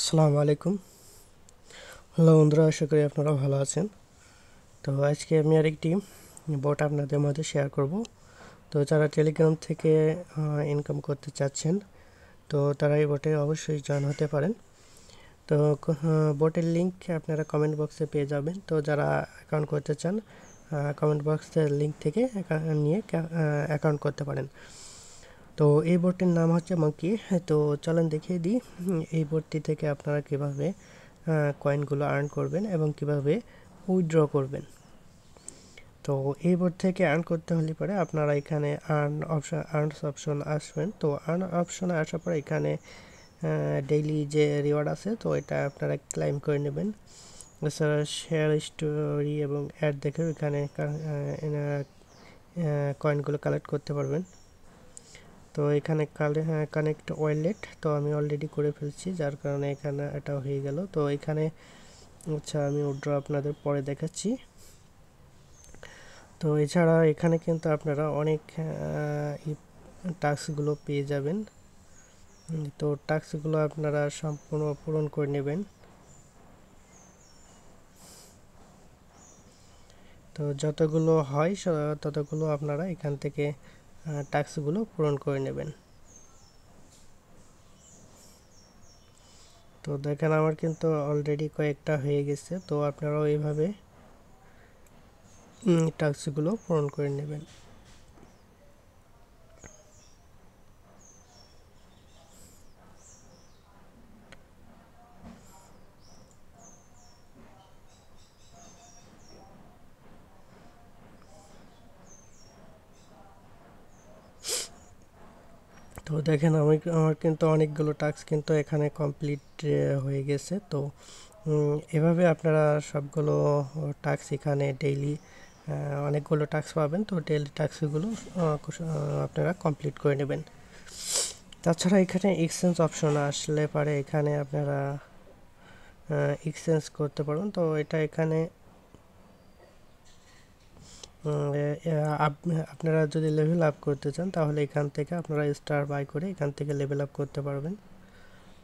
আসসালামু আলাইকুম। হ্যালো বন্ধুরা, আশা করি আপনারা ভালো আছেন। তো আজকে আমি আরেকটি বট আপনাদের মধ্যে শেয়ার করব। তো যারা টেলিগ্রাম থেকে ইনকাম করতে চাচ্ছেন, তো তারা এই বটে অবশ্যই জয়েন হতে পারেন। তো বটের লিঙ্ক আপনারা কমেন্ট বক্সে পেয়ে যাবেন। তো যারা অ্যাকাউন্ট করতে চান, কমেন্ট বক্সের লিঙ্ক থেকে নিয়ে অ্যাকাউন্ট করতে পারেন। তো এই বোর্ডটির নাম হচ্ছে মাঙ্কি। তো চলেন দেখিয়ে দিই এই বোর্ডটি থেকে আপনারা কিভাবে কয়েনগুলো আর্ন করবেন এবং কিভাবে উইথড্র করবেন। তো এই বোর্ড থেকে আর্ন করতে হলে পরে আপনারা এখানে আর্নস অপশন আসবেন। তো আর্ন অপশনে আসার পরে এখানে ডেইলি যে রিওয়ার্ড আছে, তো এটা আপনারা ক্লাইম করে নেবেন। এছাড়া শেয়ার স্টোরি এবং অ্যাড দেখে এখানে কয়েনগুলো কালেক্ট করতে পারবেন। তো এখানে কানেক্ট ওয়ালেট, তো আমি অলরেডি করে ফেলছি, যার কারণে এখানে এটা হয়ে গেল। তো এখানে আচ্ছা, আমি উইথড্র আপনাদের পরে দেখাচ্ছি। তো এছাড়া এখানে কিন্তু আপনারা অনেক টাস্কগুলো পেয়ে যাবেন। তো টাস্কগুলো আপনারা সম্পূর্ণ পূরণ করে নেবেন। তো যতগুলো হয় ততগুলো আপনারা এখান থেকে টাস্কগুলো পূরণ করে নেবেন। তো দেখেন আমার কিন্তু অলরেডি কয়েকটা হয়ে গেছে। তো আপনারাও এইভাবে টাস্কগুলো পূরণ করে নেবেন। তো দেখেন আমার কিন্তু অনেকগুলো টাস্ক কিন্তু এখানে কমপ্লিট হয়ে গেছে। তো এভাবে আপনারা সবগুলো টাস্ক এখানে ডেইলি অনেকগুলো টাস্ক পাবেন। তো ডেইলি টাস্কগুলো আপনারা কমপ্লিট করে নেবেন। তাছাড়া এখানে এক্সচেঞ্জ অপশন আসলে পারে এখানে আপনারা এক্সচেঞ্জ করতে পারবেন। তো এটা এখানে আপনারা যদি লেভেল আপ করতে চান, তাহলে এখান থেকে আপনারা স্টার বাই করে এখান থেকে লেভেল আপ করতে পারবেন।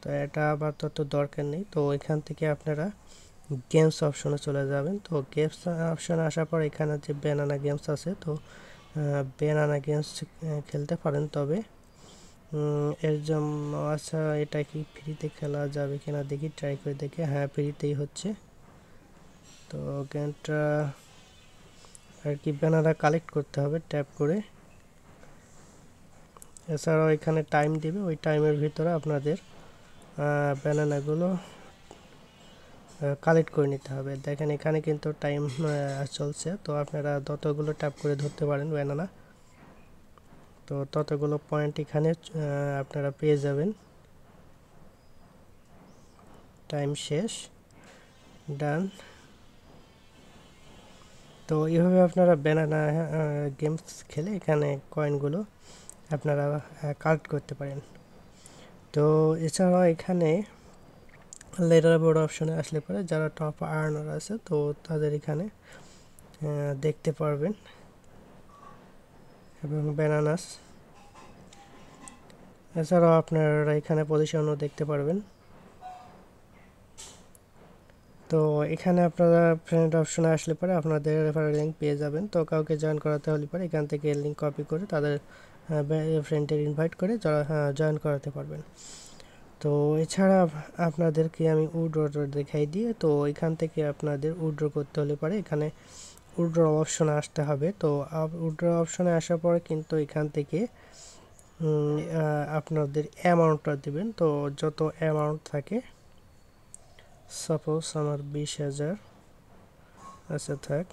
তো এটা আপাতত দরকার নেই। তো এখান থেকে আপনারা গেমস অপশনে চলে যাবেন। তো গেমস অপশনে আসার পর এখানে যে ব্যানানা গেমস আছে, তো ব্যানানা গেমস খেলতে পারেন। তবে এর জন্য আচ্ছা, এটা কি ফ্রিতে খেলা যাবে কিনা দেখি, ট্রাই করে দেখি। হ্যাঁ, ফ্রিতেই হচ্ছে। তো গেমটা আর কি ব্যানানা কালেক্ট করতে হবে ট্যাপ করে। এছাড়াও এখানে টাইম দিবে, ওই টাইমের ভিতরে আপনাদের ব্যানানাগুলো কালেক্ট করে নিতে হবে। দেখেন এখানে কিন্তু টাইম চলছে। তো আপনারা ততগুলো ট্যাপ করে ধরতে পারেন ব্যানানা, তো ততগুলো পয়েন্ট এখানে আপনারা পেয়ে যাবেন। টাইম শেষ, ডান। তো এইভাবে আপনারা ব্যানানা গেমস খেলে এখানে কয়েনগুলো আপনারা কালেক্ট করতে পারেন। তো এছাড়াও এখানে লেডার বোর্ড অপশনে আসলে পরে যারা টপ আর্নার আছে, তো তাদের এখানে দেখতে পারবেন এবং ব্যানানাস। এছাড়াও আপনারা এখানে পজিশনও দেখতে পারবেন। তো এখানে আপনারা ফ্রেন্ড অপশনে আসলে পরে আপনাদের রেফারেল লিঙ্ক পেয়ে যাবেন। তো কাউকে জয়েন করাতে হলে পরে এখান থেকে লিঙ্ক কপি করে তাদের ফ্রেন্ডের ইনভাইট করে জয়েন করাতে পারবেন। তো এছাড়া আপনাদেরকে আমি উইথড্র দেখাই দিয়ে, তো এখান থেকে আপনাদের উইথড্র করতে হলে পরে এখানে উইথড্র অপশনে আসতে হবে। তো উইথড্র অপশনে আসার পরে কিন্তু এখান থেকে আপনাদের অ্যামাউন্টটা দেবেন। তো যত অ্যামাউন্ট থাকে, সাপোজ আমার 20,000 আচ্ছা থাক।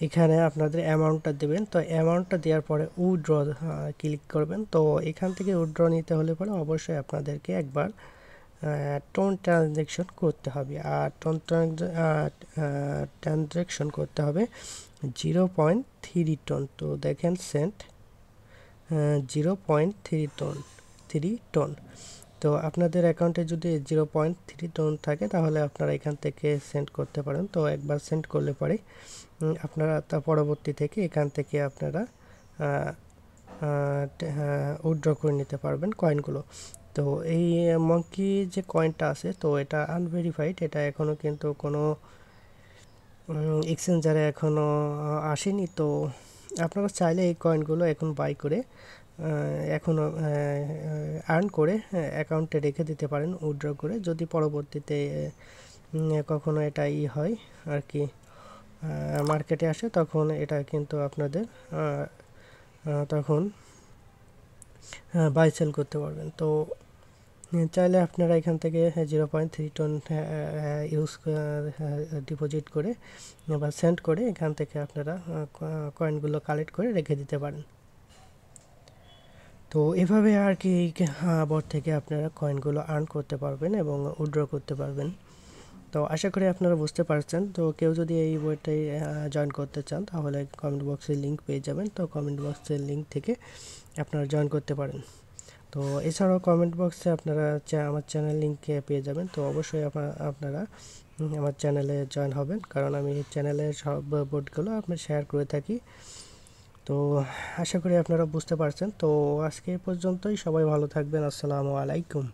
এখানে আপনাদের অ্যামাউন্টটা দেবেন। তো অ্যামাউন্টটা দেওয়ার পরে উইথড্র ক্লিক করবেন। তো এখান থেকে উইথড্র নিতে হলে পরে অবশ্যই আপনাদেরকে একবার টোন ট্রানজ্যাকশন করতে হবে। আর টোন ট্রানজ্যাকশন করতে হবে 0.3 টন। তো দেখেন সেন্ট 0.3 টন। তো আপনাদের অ্যাকাউন্টে যদি 0.3 টন থাকে তাহলে আপনারা এখান থেকে সেন্ড করতে পারেন। তো একবার সেন্ড করলে পরে আপনারা তা পরবর্তী থেকে এখান থেকে আপনারা উইথড্র করে নিতে পারবেন কয়েনগুলো। তো এই মঙ্কি যে কয়েনটা আছে তো এটা আনভেরিফাইড, এটা এখনও কিন্তু কোনো এক্সচেঞ্জারে এখনও আসেনি। তো আপনারা চাইলে এই কয়েনগুলো এখন বাই করে এখনও আর্ন করে অ্যাকাউন্টে রেখে দিতে পারেন উইথড্র করে, যদি পরবর্তীতে কখনো এটা হয় আর কি মার্কেটে আসে তখন এটা কিন্তু আপনাদের তখন বাই সেল করতে পারবেন। তো চাইলে আপনারা এখান থেকে 0.3 টন ইউজ ডিপোজিট করে বা সেন্ড করে এখান থেকে আপনারা কয়েনগুলো কালেক্ট করে রেখে দিতে পারেন। তো এভাবে আর কি বট থেকে আপনারা কয়েনগুলো আর্ন করতে পারবেন এবং উইথড্র করতে পারবেন। তো আশা করি আপনারা বুঝতে পারছেন। তো কেউ যদি এই বইটাই জয়েন করতে চান তাহলে কমেন্ট বক্সে লিঙ্ক পেয়ে যাবেন। তো কমেন্ট বক্সের লিঙ্ক থেকে আপনারা জয়েন করতে পারেন। তো এছাড়াও কমেন্ট বক্সে আপনারা আমার চ্যানেল লিঙ্কে পেয়ে যাবেন। তো অবশ্যই আপনারা আমার চ্যানেলে জয়েন হবেন, কারণ আমি চ্যানেলের সব বোর্ডগুলো আপনার শেয়ার করে থাকি। তো আশা করি আপনারা বুঝতে পারছেন। তো আজকে এই পর্যন্তই, সবাই ভালো থাকবেন। আসসালামু আলাইকুম।